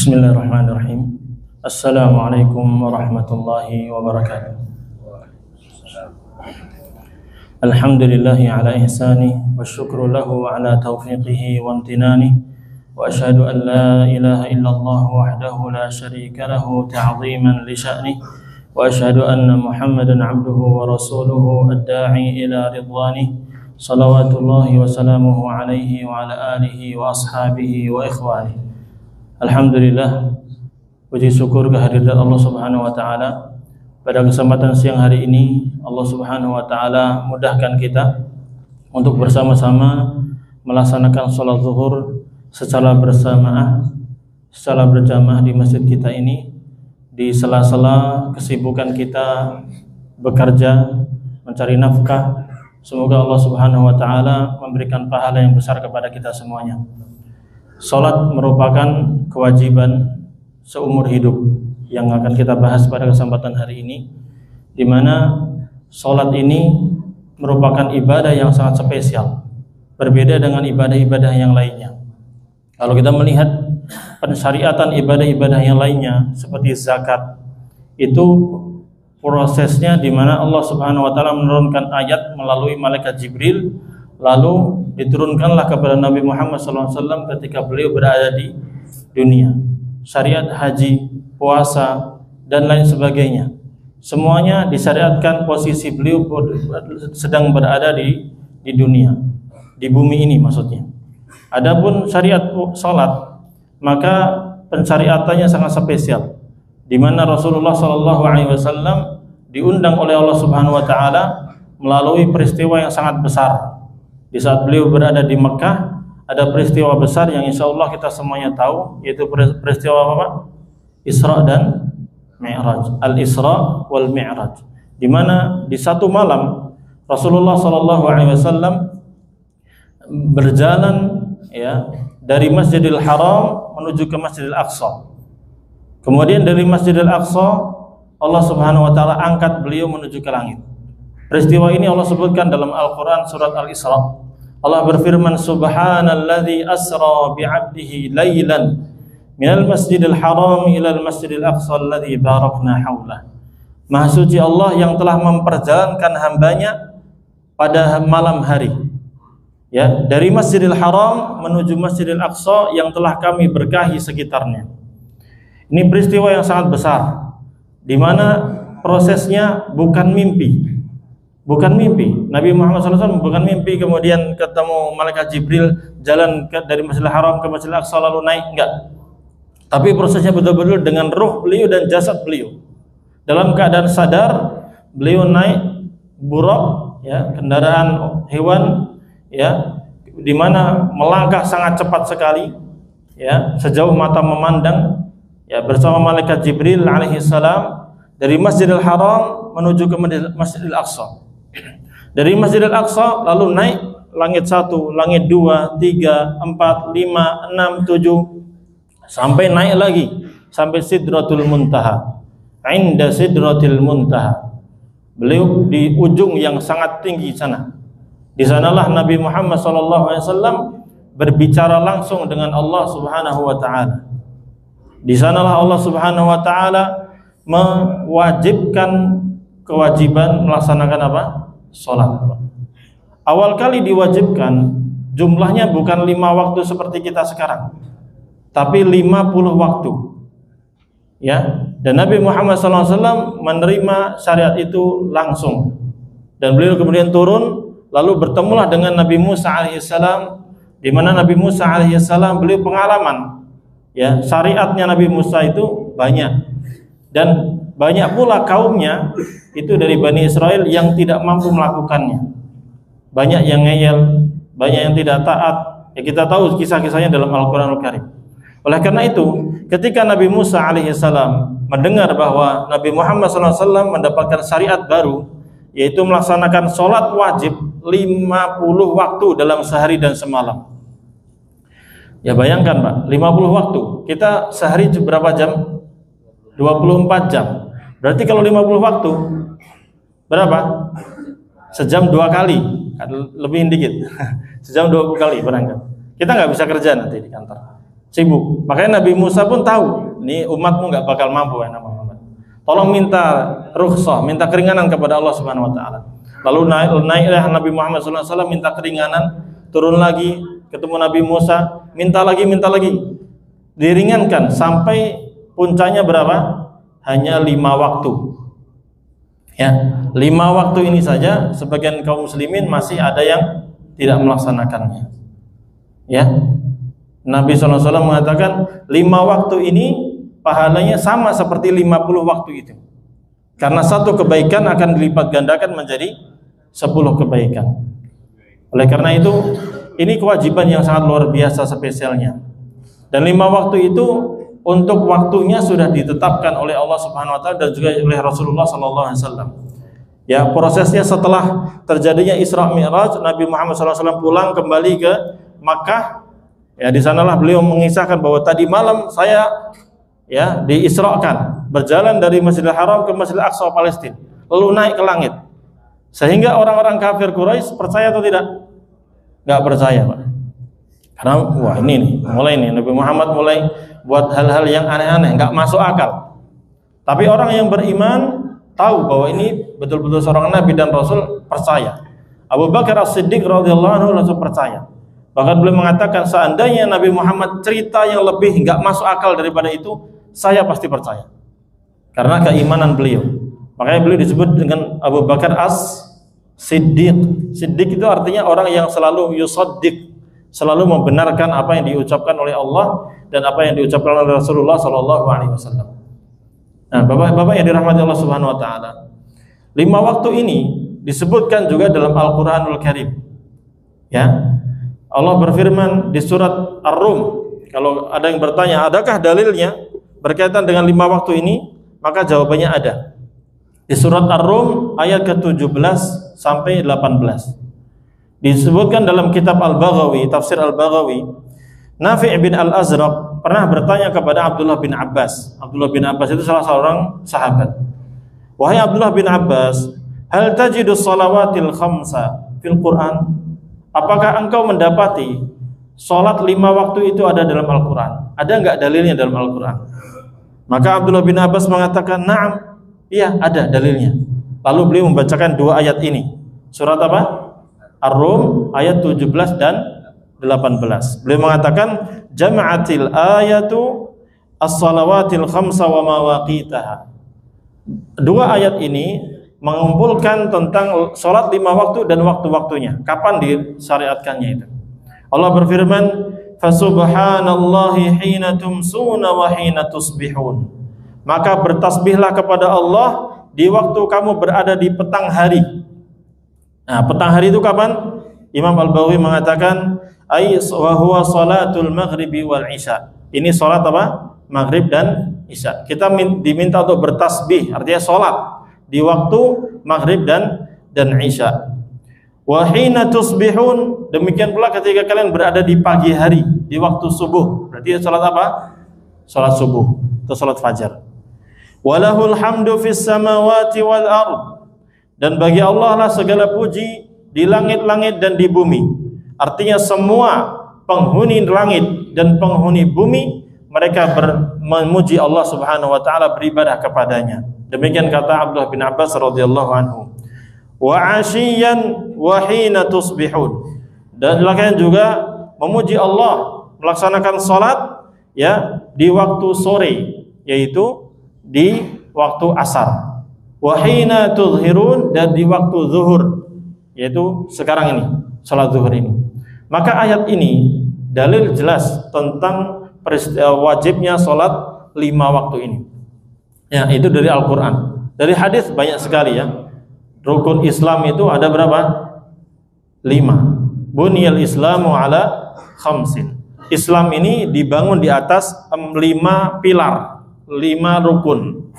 Bismillahirrahmanirrahim. Assalamualaikum warahmatullahi wabarakatuh. Alhamdulillahi ala ihsani wa syukru lahu ala taufiqihi wa amtinani wa ashhadu an la ilaha illallah wahdahu la syarika lahu ta'ziman li sya'ni wa ashhadu anna Muhammadan abduhu wa rasuluhu ad-da'i ila ridwani salawatullahi wa salamuhu alaihi wa ala alihi wa ashabihi wa ikhwani. Alhamdulillah, puji syukur kehadirat Allah Subhanahu wa taala. Pada kesempatan siang hari ini Allah Subhanahu wa taala mudahkan kita untuk bersama-sama melaksanakan sholat zuhur secara berjamaah di masjid kita ini, di sela-sela kesibukan kita bekerja mencari nafkah. Semoga Allah Subhanahu wa taala memberikan pahala yang besar kepada kita semuanya. Salat merupakan kewajiban seumur hidup yang akan kita bahas pada kesempatan hari ini, di mana salat ini merupakan ibadah yang sangat spesial, berbeda dengan ibadah-ibadah yang lainnya. Kalau kita melihat pensyariatan ibadah-ibadah yang lainnya seperti zakat, itu prosesnya di mana Allah Subhanahu wa taala menurunkan ayat melalui malaikat Jibril, lalu diturunkanlah kepada Nabi Muhammad SAW ketika beliau berada di dunia. Syariat haji, puasa, dan lain sebagainya, semuanya disyariatkan posisi beliau sedang berada di dunia, di bumi ini maksudnya. Adapun syariat salat, maka pensyariatannya sangat spesial, di mana Rasulullah SAW diundang oleh Allah Subhanahu wa taala melalui peristiwa yang sangat besar. Di saat beliau berada di Mekah, ada peristiwa besar yang insya Allah kita semuanya tahu, yaitu peristiwa apa? Isra dan Mi'raj, Al-Isra wal Mi'raj, di mana di satu malam Rasulullah SAW berjalan dari Masjidil Haram menuju ke Masjidil Aqsa. Kemudian dari Masjidil Aqsa Allah Subhanahu wa taala angkat beliau menuju ke langit. Peristiwa ini Allah sebutkan dalam Al-Quran surat Al-Isra. Allah berfirman, Subhanalladzi asra bi'abdihi laylan minal masjidil haram ilal masjidil aqsa alladzi barakna haulah. Maha suci Allah yang telah memperjalankan hambanya pada malam hari, dari Masjidil Haram menuju Masjidil Aqsa yang telah kami berkahi sekitarnya. Ini peristiwa yang sangat besar, di mana prosesnya bukan mimpi. Bukan mimpi. Nabi Muhammad SAW bukan mimpi kemudian ketemu malaikat Jibril jalan dari Masjidil Haram ke Masjidil Aqsa lalu naik, enggak. Tapi prosesnya betul-betul dengan ruh beliau dan jasad beliau. Dalam keadaan sadar, beliau naik buraq, kendaraan hewan, di mana melangkah sangat cepat sekali, sejauh mata memandang, bersama malaikat Jibril alaihi salam dari Masjidil Haram menuju ke Masjidil Aqsa. Dari Masjidil Aqsa lalu naik langit 1, langit 2, 3, 4, 5, 6, 7, sampai naik lagi sampai Sidratul Muntaha. Inda Sidratil Muntaha, beliau di ujung yang sangat tinggi sana. Di sanalah Nabi Muhammad SAW berbicara langsung dengan Allah Subhanahu wa taala. Di sanalah Allah Subhanahu wa taala mewajibkan kewajiban melaksanakan apa? Salat. Awal kali diwajibkan, jumlahnya bukan 5 waktu seperti kita sekarang, tapi 50 waktu. Dan Nabi Muhammad SAW menerima syariat itu langsung. Dan beliau kemudian turun, lalu bertemulah dengan Nabi Musa alaihissalam, di mana Nabi Musa alaihissalam beliau pengalaman, syariatnya Nabi Musa itu banyak, dan banyak pula kaumnya itu dari Bani Israel yang tidak mampu melakukannya. Banyak yang ngeyel, banyak yang tidak taat. Kita tahu kisah-kisahnya dalam Al-Quranul Karim. Oleh karena itu, ketika Nabi Musa alaihissalam mendengar bahwa Nabi Muhammad SAW mendapatkan syariat baru, yaitu melaksanakan sholat wajib 50 waktu dalam sehari dan semalam. Bayangkan Pak, 50 waktu. Kita sehari berapa jam? 24 jam. Berarti kalau 50 waktu berapa? Sejam 2 kali, lebih dikit. Sejam 20 kali berangkat. Kita nggak bisa kerja nanti di kantor. sibuk. Makanya Nabi Musa pun tahu, ini umatmu nggak bakal mampu ya Muhammad. Tolong minta rukhsah, minta keringanan kepada Allah Subhanahu wa taala. Lalu naiklah Nabi Muhammad SAW minta keringanan, turun lagi, ketemu Nabi Musa, minta lagi, diringankan sampai puncaknya berapa? Hanya 5 waktu. Ya, 5 waktu ini saja sebagian kaum muslimin masih ada yang tidak melaksanakannya. Ya, Nabi SAW mengatakan 5 waktu ini pahalanya sama seperti 50 waktu itu. Karena satu kebaikan akan dilipat gandakan menjadi 10 kebaikan. Oleh karena itu, ini kewajiban yang sangat luar biasa spesialnya. Dan 5 waktu itu untuk waktunya sudah ditetapkan oleh Allah Subhanahu wa taala dan juga oleh Rasulullah sallallahu alaihi wasallam. Ya, prosesnya setelah terjadinya Isra Mi'raj, Nabi Muhammad SAW pulang kembali ke Makkah. Ya, di sanalah beliau mengisahkan bahwa tadi malam saya ya diisrakan, berjalan dari Masjidil Haram ke Masjidil Aqsa Palestina, lalu naik ke langit. Sehingga orang-orang kafir Quraisy percaya atau tidak? Enggak percaya, Pak. Karena wah ini nih, mulai nih Nabi Muhammad mulai buat hal-hal yang aneh-aneh, enggak masuk akal. Tapi orang yang beriman tahu bahwa ini betul-betul seorang nabi dan rasul, percaya. Abu Bakar As-Siddiq radhiyallahu anhu langsung percaya. Bahkan beliau mengatakan seandainya Nabi Muhammad cerita yang lebih enggak masuk akal daripada itu, saya pasti percaya. Karena keimanan beliau. Makanya beliau disebut dengan Abu Bakar As-Siddiq. Siddiq itu artinya orang yang selalu yusaddiq, selalu membenarkan apa yang diucapkan oleh Allah dan apa yang diucapkan oleh Rasulullah sallallahu alaihi wasallam. Nah, Bapak-bapak yang dirahmati Allah Subhanahu wa taala. 5 waktu ini disebutkan juga dalam Al-Qur'anul Karim. Ya. Allah berfirman di surat Ar-Rum. Kalau ada yang bertanya, adakah dalilnya berkaitan dengan 5 waktu ini? Maka jawabannya ada. Di surat Ar-Rum ayat ke-17 sampai 18. Disebutkan dalam kitab Al-Baghawi, tafsir Al-Baghawi, Nafi' bin Al-Azraq pernah bertanya kepada Abdullah bin Abbas. Abdullah bin Abbas itu salah seorang sahabat. Wahai Abdullah bin Abbas, hal tajidu salawatil khamsa fil Quran? Apakah engkau mendapati salat 5 waktu itu ada dalam Al-Quran? Ada enggak dalilnya dalam Al-Quran? Maka Abdullah bin Abbas mengatakan, na'am, iya ada dalilnya. Lalu beliau membacakan 2 ayat ini. Surat apa? Ar-Rum ayat 17 dan 18. Beliau mengatakan jama'atil ayatu as-salawatil khamsa wa mawaqitaha. 2 ayat ini mengumpulkan tentang salat 5 waktu dan waktu-waktunya. Kapan disyariatkannya itu? Allah berfirman, "Fasubhanallahi hina tumsuna wa hina tusbihun." Maka bertasbihlah kepada Allah di waktu kamu berada di petang hari. Nah, petang hari itu kapan? Imam Al-Baghawi mengatakan wa huwa salatul maghribi wal isya. Ini salat apa? Maghrib dan isya. Kita diminta untuk bertasbih, artinya salat di waktu maghrib dan isya. Wa hina tusbihun, demikian pula ketika kalian berada di pagi hari, di waktu subuh. Berarti salat apa? Salat subuh atau salat fajar. Walahul hamdu fis samawati wal ard. Dan bagi Allah lah segala puji di langit-langit dan di bumi. Artinya semua penghuni langit dan penghuni bumi mereka memuji Allah Subhanahu wa taala, beribadah kepadanya. Demikian kata Abdullah bin Abbas radhiyallahu anhu. Wa 'ashiyyan wa hina tusbihun. Dan kalian juga memuji Allah, melaksanakan salat ya di waktu sore, yaitu di waktu asar. Wa hina tudhhirun, dan di waktu zuhur, yaitu sekarang ini, salat zuhur ini. Maka ayat ini dalil jelas tentang wajibnya salat 5 waktu ini. Ya, itu dari Al-Qur'an. Dari hadis banyak sekali ya. Rukun Islam itu ada berapa? 5. Bunyal Islamu ala khamsin. Islam ini dibangun di atas 5 pilar, 5 rukun.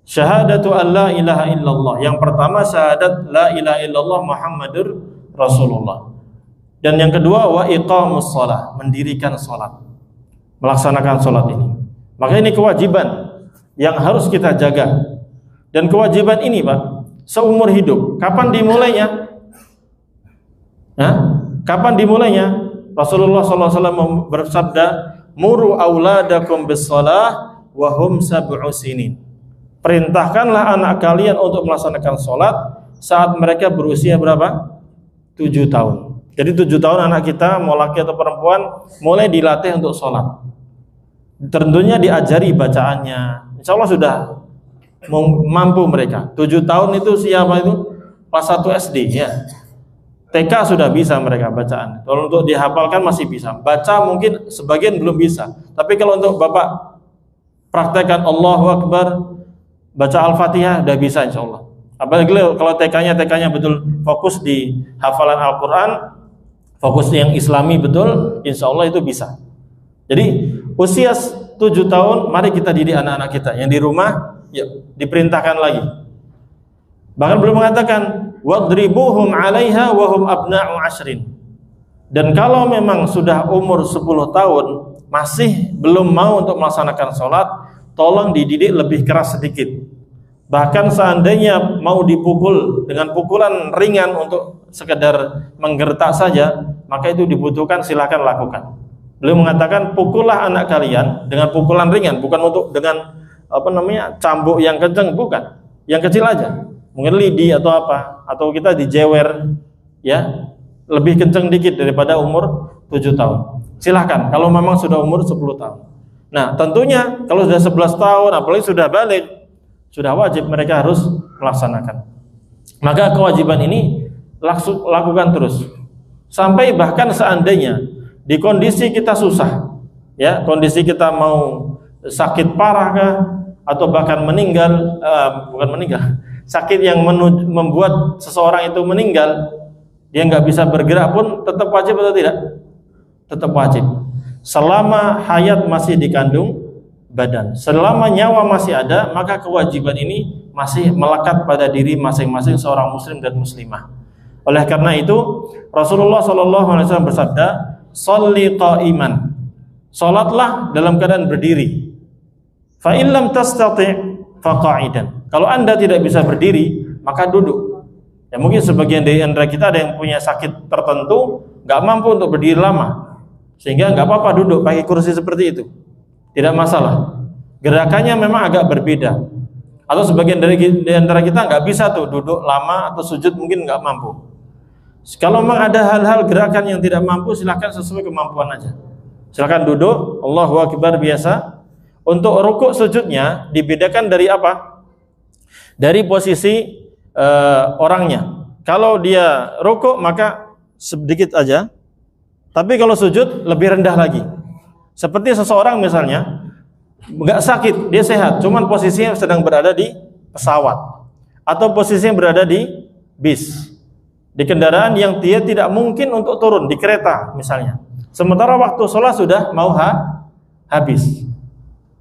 Syahadatu an la ilaha illallah. Yang pertama syahadat la ilaha illallah Muhammadur Rasulullah. Dan yang kedua wa iqamus shalah, mendirikan salat, melaksanakan salat ini. Maka ini kewajiban yang harus kita jaga. Dan kewajiban ini, Pak, seumur hidup. Kapan dimulainya? Kapan dimulainya? Rasulullah SAW bersabda, muru auladakum bis-shalah wa hum sab'u sinin. Perintahkanlah anak kalian untuk melaksanakan sholat saat mereka berusia berapa? 7 tahun. Jadi 7 tahun anak kita, mau laki atau perempuan, mulai dilatih untuk sholat. Tentunya diajari bacaannya. Insya Allah sudah mampu mereka. 7 tahun itu siapa itu? Kelas 1 SD ya. TK sudah bisa mereka bacaan. Kalau untuk dihafalkan masih bisa. Baca mungkin sebagian belum bisa. Tapi kalau untuk Bapak praktekkan Allahu Akbar, baca Al-Fatihah udah bisa insya Allah. Apalagi kalau TK-nya betul fokus di hafalan Al-Quran, fokus yang Islami betul, insya Allah itu bisa. Jadi usia 7 tahun, mari kita didik anak-anak kita yang di rumah, yuk diperintahkan lagi. Bahkan belum mengatakan wadribuhum 'alaiha wa hum abna'u 'ashrin. Dan kalau memang sudah umur 10 tahun masih belum mau untuk melaksanakan sholat, tolong dididik lebih keras sedikit. Bahkan seandainya mau dipukul dengan pukulan ringan untuk sekedar menggertak saja, maka itu dibutuhkan, silakan lakukan. Beliau mengatakan pukullah anak kalian dengan pukulan ringan, bukan untuk dengan cambuk yang kencang, bukan. Yang kecil aja. Mungkin lidi atau apa, atau kita dijewer ya, lebih kencang dikit daripada umur 7 tahun. Silahkan kalau memang sudah umur 10 tahun. Nah, tentunya kalau sudah 11 tahun, apalagi sudah balik, sudah wajib mereka harus melaksanakan. Maka kewajiban ini lakukan terus. Sampai bahkan seandainya di kondisi kita susah, ya, kondisi kita mau sakit parah kah, atau bahkan meninggal, sakit yang membuat seseorang itu meninggal, dia nggak bisa bergerak pun tetap wajib atau tidak? Tetap wajib. Selama hayat masih dikandung badan, selama nyawa masih ada, maka kewajiban ini masih melekat pada diri masing-masing seorang muslim dan muslimah. Oleh karena itu Rasulullah SAW bersabda, "Sholli qa'iman." Salatlah dalam keadaan berdiri. Fa in lam tastati' fa qa'idan. Kalau Anda tidak bisa berdiri, maka duduk. Ya, mungkin sebagian dari antara kita ada yang punya sakit tertentu, nggak mampu untuk berdiri lama, sehingga nggak apa-apa duduk pakai kursi seperti itu, tidak masalah. Gerakannya memang agak berbeda. Atau sebagian dari antara kita nggak bisa tuh duduk lama atau sujud, mungkin nggak mampu. Kalau memang ada hal-hal gerakan yang tidak mampu, silakan sesuai kemampuan aja. Silakan duduk, Allahu Akbar biasa. Untuk rukuk sujudnya dibedakan dari apa? Dari posisi orangnya. Kalau dia rukuk maka sedikit aja, tapi kalau sujud lebih rendah lagi. Seperti seseorang misalnya nggak sakit, dia sehat, cuman posisinya sedang berada di pesawat atau posisinya berada di bis, di kendaraan yang dia tidak mungkin untuk turun, di kereta misalnya. Sementara waktu sholat sudah mau habis.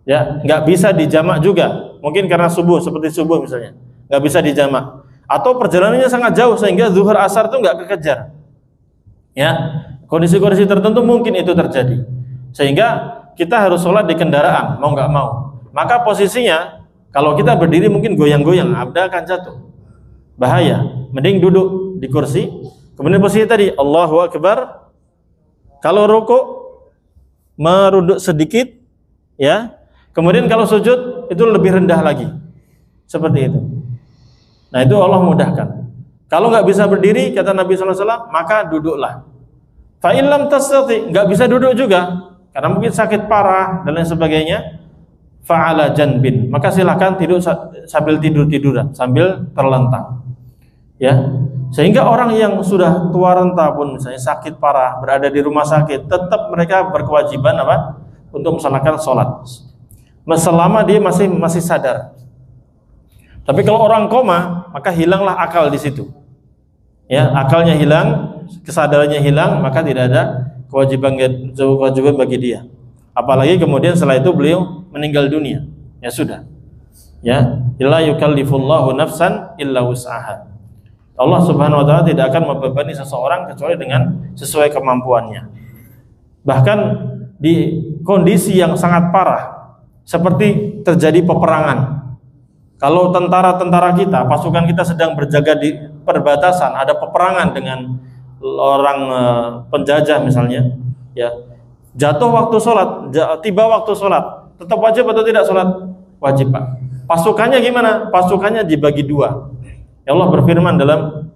Ya, nggak bisa dijamak juga. Mungkin karena subuh, seperti subuh misalnya, nggak bisa dijamak. Atau perjalanannya sangat jauh sehingga zuhur asar itu nggak kekejar. Ya, kondisi-kondisi tertentu mungkin itu terjadi. Sehingga kita harus sholat di kendaraan, mau nggak mau. Maka posisinya, kalau kita berdiri mungkin goyang-goyang, abda akan jatuh. Bahaya. Mending duduk di kursi. Kemudian posisi tadi, Allahu Akbar. Kalau rukuk, merunduk sedikit, ya. Kemudian kalau sujud itu lebih rendah lagi, seperti itu. Nah itu Allah mudahkan. Kalau nggak bisa berdiri, kata Nabi SAW, maka duduklah. Fa in lam tastati, nggak bisa duduk juga, karena mungkin sakit parah dan lain sebagainya. Fa'ala janbin, maka silakan tidur sambil tidur-tiduran, sambil terlentang. Ya, sehingga orang yang sudah tua renta pun misalnya sakit parah, berada di rumah sakit, tetap mereka berkewajiban apa? Untuk melaksanakan sholat. Selama dia masih sadar. Tapi kalau orang koma, maka hilanglah akal di situ. Ya, akalnya hilang, kesadarannya hilang, maka tidak ada kewajiban bagi dia. Apalagi kemudian setelah itu beliau meninggal dunia. Ya sudah. Ya, la yukallifullahu nafsan illa wus'aha. Allah Subhanahu wa taala tidak akan membebani seseorang kecuali dengan sesuai kemampuannya. Bahkan di kondisi yang sangat parah, seperti terjadi peperangan. Kalau tentara-tentara kita, pasukan kita sedang berjaga di perbatasan, ada peperangan dengan orang penjajah misalnya, ya. Jatuh waktu sholat, tiba waktu sholat, tetap wajib atau tidak sholat? Wajib, Pak. Pasukannya gimana? Pasukannya dibagi dua. Ya Allah berfirman dalam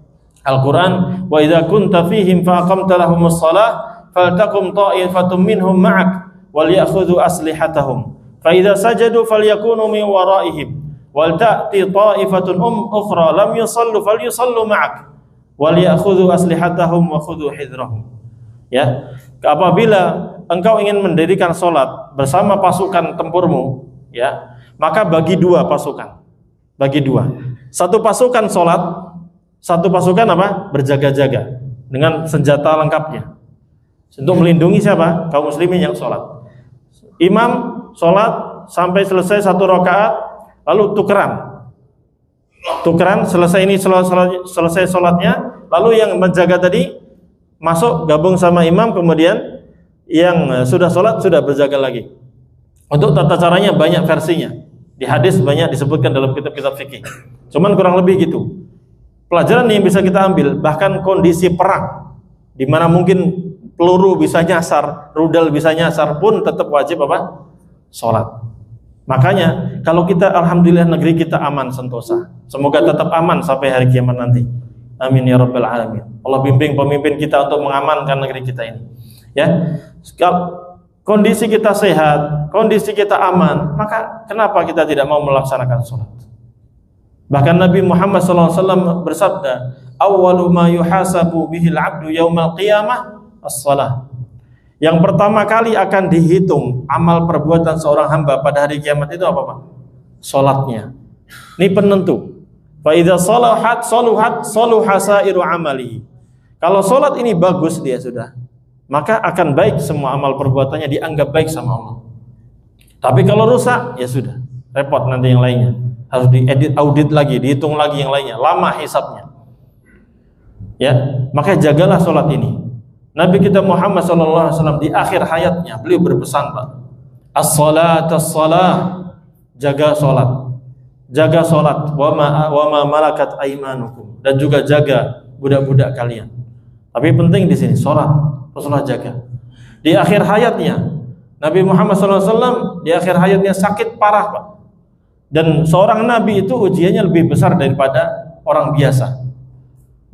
Al-Quran, wa idza kunta fihim fa aqamta lahumus shalah faltaqum ta'ifatun minhum ma'ak wal ya'khudhu aslihatahum fa idza sajadu falyakunu min wara'ihim wal ta'ti ta'ifatun ukhra lam yusallu falyusallu ma'ak wal ya'khudhu aslihatahum wa khudhu hidrahum. Ya, apabila engkau ingin mendirikan sholat bersama pasukan tempurmu, ya, maka bagi dua pasukan, bagi dua. Satu pasukan sholat, satu pasukan apa? Berjaga-jaga dengan senjata lengkapnya untuk melindungi siapa? Kaum muslimin yang sholat. Imam sholat sampai selesai satu rakaat, lalu tukeran selesai ini selesai sholatnya, lalu yang menjaga tadi masuk gabung sama imam, kemudian yang sudah sholat sudah berjaga lagi. Untuk tata caranya banyak versinya, di hadis banyak disebutkan dalam kitab-kitab fikih. Cuman kurang lebih gitu. Pelajaran yang bisa kita ambil, bahkan kondisi perang di mana mungkin peluru bisa nyasar, rudal bisa nyasar pun tetap wajib apa? Sholat. Makanya kalau kita, alhamdulillah negeri kita aman sentosa. Semoga tetap aman sampai hari kiamat nanti. Amin ya rabbal alamin. Allah bimbing pemimpin kita untuk mengamankan negeri kita ini. Ya, kondisi kita sehat, kondisi kita aman, maka kenapa kita tidak mau melaksanakan sholat? Bahkan Nabi Muhammad SAW bersabda, awwalu ma yuhasabu bihil abdu yaumal qiyamah as-salah. Yang pertama kali akan dihitung amal perbuatan seorang hamba pada hari kiamat itu apa, Pak? Sholatnya. Ini penentu. Fa idza salahat saluha sairu amali. Kalau sholat ini bagus dia sudah, maka akan baik semua amal perbuatannya, dianggap baik sama Allah. Tapi kalau rusak, ya sudah, repot nanti yang lainnya. Harus diedit, audit lagi, dihitung lagi yang lainnya, lama hisabnya. Ya, maka jagalah sholat ini. Nabi kita Muhammad SAW di akhir hayatnya beliau berpesan, Pak, as-salat as-salah, jaga sholat, jaga sholat, wa ma malakat aimanukum, dan juga jaga budak-budak kalian. Tapi penting di sini sholat, Rasulullah jaga. Di akhir hayatnya Nabi Muhammad SAW di akhir hayatnya sakit parah, Pak. Dan seorang Nabi itu ujiannya lebih besar daripada orang biasa.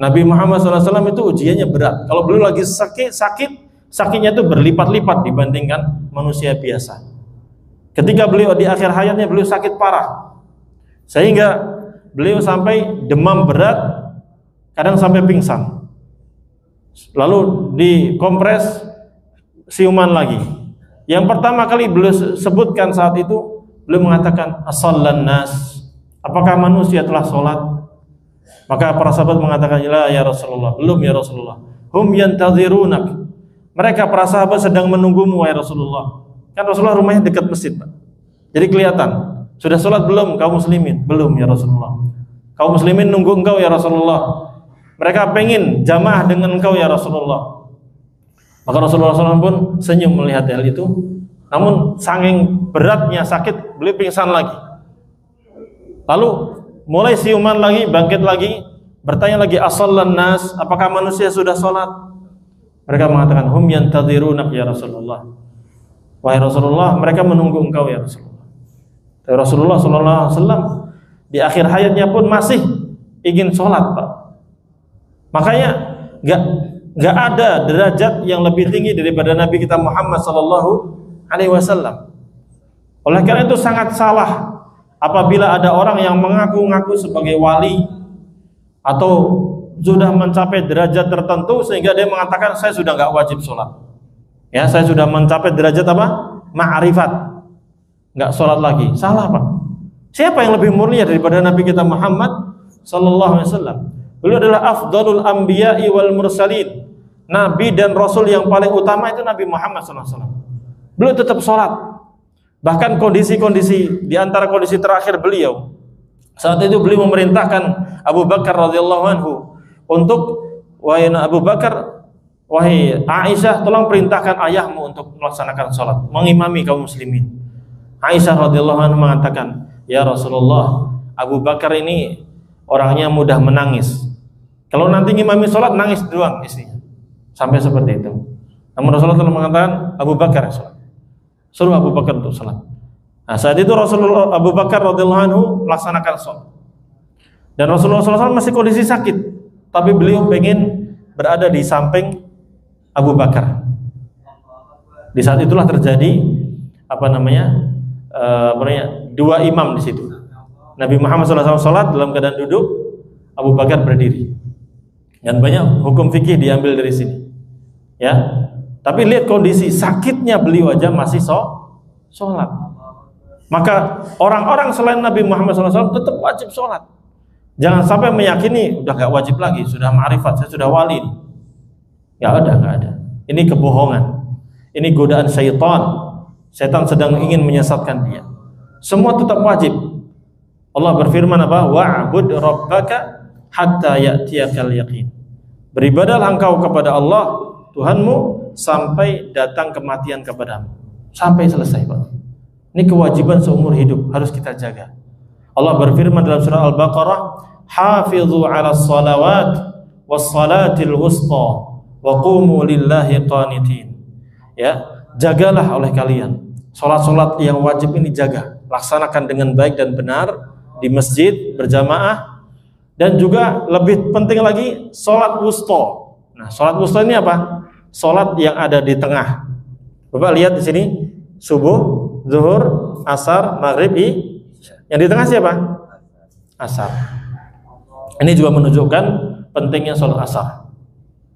Nabi Muhammad SAW itu ujiannya berat. Kalau beliau lagi sakitnya itu berlipat-lipat dibandingkan manusia biasa. Ketika beliau di akhir hayatnya beliau sakit parah, sehingga beliau sampai demam berat, kadang sampai pingsan. Lalu dikompres, siuman lagi. Yang pertama kali beliau sebutkan saat itu, beliau mengatakan, as-sallan nas, apakah manusia telah sholat? Maka para sahabat mengatakan, la ya Rasulullah, belum ya Rasulullah. Hum yantazirunak, mereka para sahabat sedang menunggumu ya Rasulullah. Kan Rasulullah rumahnya dekat masjid, Pak. Jadi kelihatan, sudah sholat belum kaum muslimin? Belum ya Rasulullah. Kaum muslimin nunggu engkau ya Rasulullah. Mereka pengen jamaah dengan engkau ya Rasulullah. Maka Rasulullah SAW pun senyum melihat hal itu. Namun saking beratnya sakit, beliau pingsan lagi. Lalu mulai siuman lagi, bangkit lagi, bertanya lagi, as-sallan nas, apakah manusia sudah sholat? Mereka mengatakan, hum yantadzirunak ya Rasulullah. Wahai Rasulullah, mereka menunggu engkau ya Rasulullah. Tapi Rasulullah SAW di akhir hayatnya pun masih ingin sholat, Pak. Makanya gak ada derajat yang lebih tinggi daripada Nabi kita Muhammad SAW. Oleh karena itu sangat salah apabila ada orang yang mengaku-ngaku sebagai wali atau sudah mencapai derajat tertentu sehingga dia mengatakan saya sudah gak wajib sholat. Ya, saya sudah mencapai derajat apa? Ma'rifat, gak sholat lagi. Salah, Pak. Siapa yang lebih mulia daripada Nabi kita Muhammad SAW? Beliau adalah afdalul anbiya'i wal mursalin. Nabi dan Rasul yang paling utama itu Nabi Muhammad SAW. Beliau tetap sholat. Bahkan kondisi-kondisi di antara kondisi terakhir beliau, saat itu beliau memerintahkan Abu Bakar radhiyallahu anhu untuk, wahai Abu Bakar, wahai Aisyah, tolong perintahkan ayahmu untuk melaksanakan sholat, mengimami kaum muslimin. Aisyah radhiyallahu anhu mengatakan, ya Rasulullah, Abu Bakar ini orangnya mudah menangis. Kalau nanti ngimami sholat nangis doang istrinya. Sampai seperti itu. Namun Rasulullah SAW mengatakan Abu Bakar yang sholat. Suruh Abu Bakar untuk sholat. Nah, saat itu Rasulullah Abu Bakar radhiyallahu anhu melaksanakan sholat. Dan Rasulullah SAW masih kondisi sakit, tapi beliau pengen berada di samping Abu Bakar. Di saat itulah terjadi dua imam di situ. Nabi Muhammad SAW sholat dalam keadaan duduk, Abu Bakar berdiri. Dan banyak hukum fikih diambil dari sini. Ya, tapi lihat kondisi sakitnya beliau aja masih sholat. Maka orang-orang selain Nabi Muhammad SAW tetap wajib sholat. Jangan sampai meyakini udah gak wajib lagi, sudah ma'rifat, saya sudah wali. Gak ada. Ini kebohongan. Ini godaan syaitan. Syaitan sedang ingin menyesatkan dia. Semua tetap wajib. Allah berfirman apa? Wa'bud rabbaka hatta ya'tiyakal yaqin. Beribadahlah engkau kepada Allah Tuhanmu sampai datang kematian kepadamu. Sampai selesai, Pak. Ini kewajiban seumur hidup, harus kita jaga. Allah berfirman dalam surah Al-Baqarah, "Hafizu 'alas salawat was salatil wusta wa qumu lillahi qanitin." Ya, jagalah oleh kalian salat-salat yang wajib ini, jaga, laksanakan dengan baik dan benar di masjid berjamaah, dan juga lebih penting lagi salat wusta. Nah, salat wusta ini apa? Salat yang ada di tengah. Bapak lihat di sini, subuh, zuhur, asar, maghrib, yang di tengah siapa? Asar. Ini juga menunjukkan pentingnya salat asar.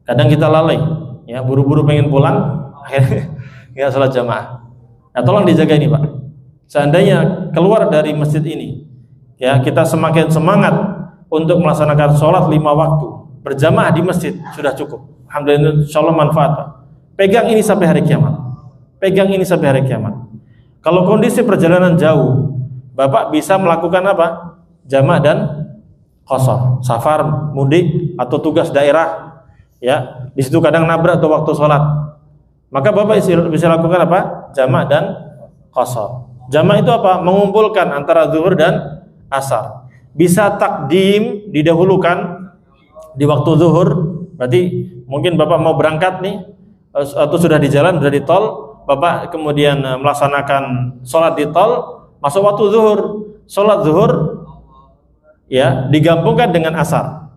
Kadang kita lalai, ya, buru-buru pengen pulang, akhirnya nggak salat jamaah. Nah, tolong dijaga ini, Pak. Seandainya keluar dari masjid ini, ya, kita semakin semangat untuk melaksanakan sholat 5 waktu berjamaah di masjid, sudah cukup. Alhamdulillah, insyaallah manfaat, Pak. Pegang ini sampai hari kiamat. Pegang ini sampai hari kiamat. Kalau kondisi perjalanan jauh, Bapak bisa melakukan apa? Jamaah dan qashar, safar, mudik atau tugas daerah, ya. Di situ kadang nabrak tuh waktu sholat. Maka Bapak bisa lakukan apa? Jamaah dan qashar. Jamaah itu apa? Mengumpulkan antara zuhur dan asar. Bisa takdim, didahulukan di waktu zuhur. Berarti mungkin Bapak mau berangkat nih, atau sudah di jalan, sudah di tol, Bapak kemudian melaksanakan sholat di tol, masuk waktu zuhur, sholat zuhur, ya, digabungkan dengan asar.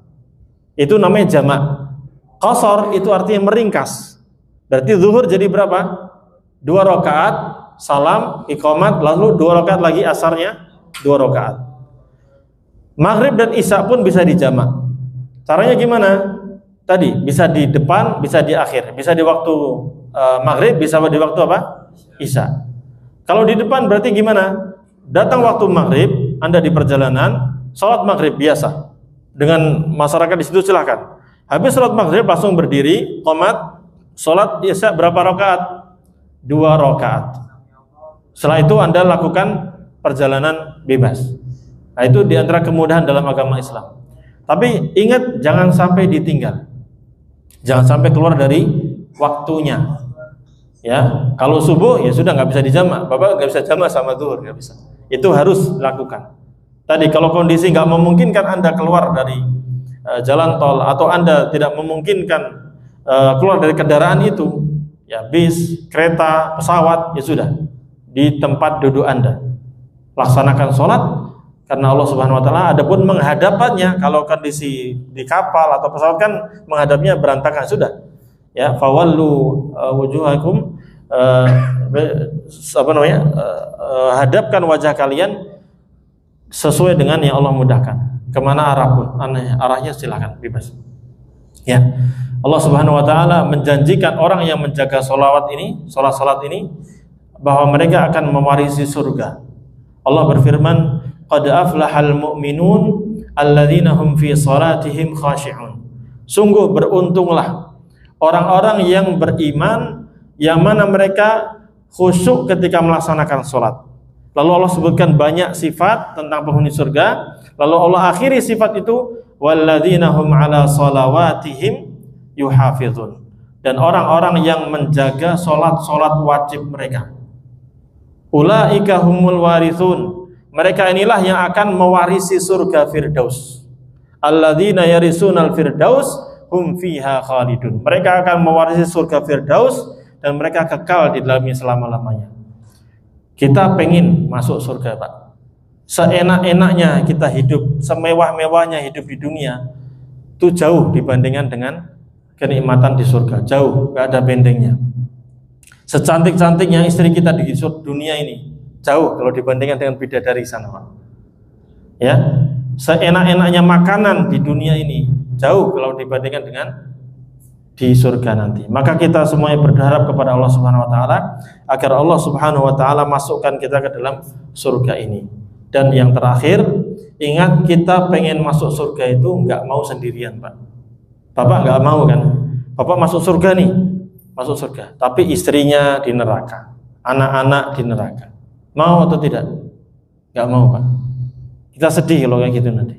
Itu namanya jamaah. Qashar itu artinya meringkas. Berarti zuhur jadi berapa? 2 rakaat, salam, iqamat, lalu 2 rakaat lagi asarnya 2 rakaat. Maghrib dan isya pun bisa dijamak. Caranya gimana? Tadi bisa di depan, bisa di akhir, bisa di waktu maghrib, bisa di waktu apa? Isya. Kalau di depan berarti gimana? Datang waktu maghrib, Anda di perjalanan, sholat maghrib biasa dengan masyarakat di situ, silahkan. Habis sholat maghrib langsung berdiri, qomat, sholat isya berapa rakaat? 2 rakaat. Setelah itu Anda lakukan perjalanan bebas. Nah, itu diantara kemudahan dalam agama Islam. Tapi ingat, jangan sampai ditinggal. Jangan sampai keluar dari waktunya. Ya, kalau subuh ya sudah nggak bisa dijamak. Bapak nggak bisa jamak sama zuhur, nggak bisa. Itu harus dilakukan. Tadi kalau kondisi nggak memungkinkan Anda keluar dari jalan tol, atau Anda tidak memungkinkan keluar dari kendaraan itu, ya bis, kereta, pesawat, ya sudah di tempat duduk Anda laksanakan sholat. Karena Allah Subhanahu wa taala adapun menghadapannya, kalau kondisi di kapal atau pesawat kan menghadapnya berantakan, sudah. Ya, fawallu wujuhakum, hadapkan wajah kalian sesuai dengan yang Allah mudahkan. Kemana arah pun, arahnya silakan bebas. Ya, Allah Subhanahu wa taala menjanjikan orang yang menjaga salat ini, bahwa mereka akan mewarisi surga. Allah berfirman, qad aflahal mu'minun alladzina hum fi salatihim khashi'un. Sungguh beruntunglah orang-orang yang beriman yang mana mereka khusyuk ketika melaksanakan salat. Lalu Allah sebutkan banyak sifat tentang penghuni surga. Lalu Allah akhiri sifat itu, walladzina hum ala salawatihim yuhafizun. Dan orang-orang yang menjaga salat-salat wajib mereka. Ulaika humul warithun. Mereka inilah yang akan mewarisi surga Firdaus. Alladzina yarisunal firdaus hum fiha khalidun. Mereka akan mewarisi surga Firdaus dan mereka kekal di dalamnya selama-lamanya. Kita pengen masuk surga, Pak. Seenak-enaknya kita hidup, semewah-mewahnya hidup di dunia, itu jauh dibandingkan dengan kenikmatan di surga. Jauh, gak ada bendengnya. Secantik-cantiknya istri kita di dunia ini, jauh kalau dibandingkan dengan bidadari sana, Pak. Ya, seenak-enaknya makanan di dunia ini, jauh kalau dibandingkan dengan di surga nanti. Maka kita semuanya berharap kepada Allah Subhanahu wa taala agar Allah Subhanahu wa taala masukkan kita ke dalam surga ini. Dan yang terakhir, ingat kita pengen masuk surga itu nggak mau sendirian, Pak. Bapak nggak mau kan? Bapak masuk surga nih, masuk surga, tapi istrinya di neraka, anak-anak di neraka. Mau atau tidak? Nggak mau, Pak. Kita sedih kalau kayak gitu nanti.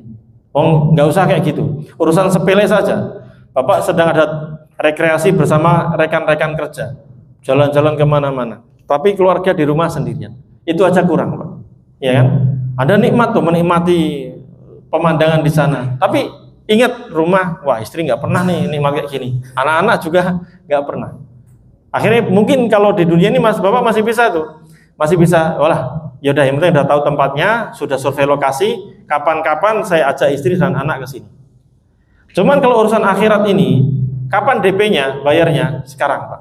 Oh, nggak usah kayak gitu. Urusan sepele saja. Bapak sedang ada rekreasi bersama rekan-rekan kerja, jalan-jalan kemana-mana, tapi keluarga di rumah sendirian, itu aja kurang, Pak. Ya kan? Ada nikmat tuh, menikmati pemandangan di sana, tapi ingat rumah, wah istri nggak pernah nih nikmat kayak gini, anak-anak juga nggak pernah. Akhirnya mungkin kalau di dunia ini Bapak masih bisa tuh, masih bisa, walah, yaudah yang penting udah tahu tempatnya, sudah survei lokasi, kapan-kapan saya ajak istri dan anak ke sini. Cuman kalau urusan akhirat ini, kapan DP-nya, bayarnya? Sekarang, Pak.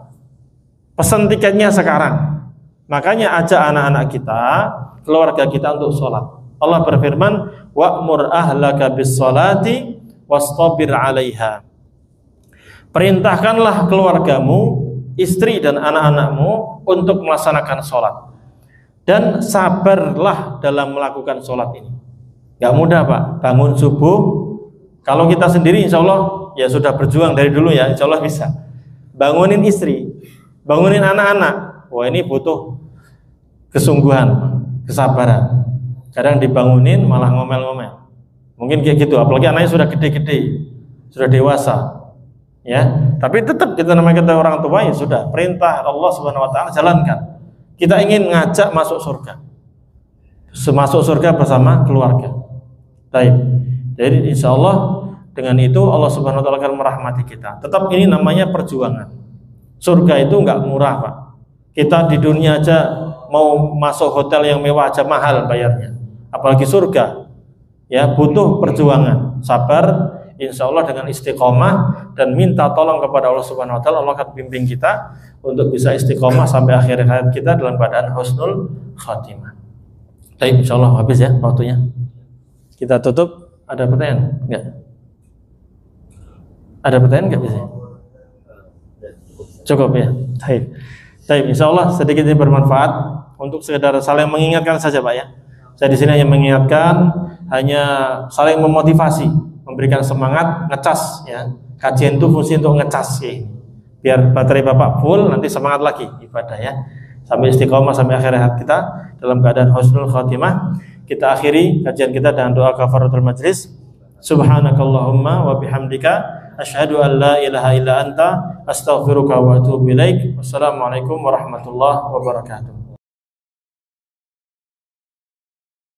Pesan tiketnya sekarang. Makanya ajak anak-anak kita, keluarga kita untuk sholat. Allah berfirman, wa'mur ahlaka bis-sholati wastabir 'alaiha. Perintahkanlah keluargamu, istri dan anak-anakmu untuk melaksanakan sholat. Dan sabarlah dalam melakukan sholat ini. Gak mudah, Pak. Bangun subuh. Kalau kita sendiri insya Allah ya sudah berjuang dari dulu ya, insya Allah bisa. Bangunin istri, bangunin anak-anak. Wah, ini butuh kesungguhan, kesabaran. Kadang dibangunin malah ngomel-ngomel. Mungkin kayak gitu, apalagi anaknya sudah gede-gede, sudah dewasa. Ya, tapi tetap kita namanya kita orang tua ya sudah, perintah Allah Subhanahu wa taala jalankan. Kita ingin ngajak masuk surga. Masuk surga bersama keluarga. Baik. Jadi insya Allah dengan itu Allah Subhanahu wa taala akan merahmati kita. Tetap ini namanya perjuangan. Surga itu nggak murah, Pak. Kita di dunia aja mau masuk hotel yang mewah aja mahal bayarnya. Apalagi surga. Ya, butuh perjuangan, sabar, insya Allah dengan istiqomah dan minta tolong kepada Allah Subhanahu wa taala. Allah akan bimbing kita untuk bisa istiqomah sampai akhir hayat kita dalam keadaan husnul khatimah. Baik, insya Allah habis ya waktunya. Kita tutup. Ada pertanyaan? Enggak? Ada pertanyaan nggak bisa? Cukup ya. Baik. Baik, insya Allah sedikit ini bermanfaat untuk sekedar saling mengingatkan saja, Pak ya. Saya di sini hanya mengingatkan, hanya saling memotivasi, memberikan semangat, ngecas ya. Kajian itu fungsi untuk ngecas ya. Biar baterai Bapak full, nanti semangat lagi ibadah ya. Sampai istiqomah sampai akhir hayat kita dalam keadaan husnul khatimah. Kita akhiri kajian kita dengan doa kafaratul majlis. Subhanakallahumma wa bihamdika asyhadu an la ilaha illa anta astaghfiruka wa atubu ilaik. Wassalamualaikum warahmatullahi wabarakatuh.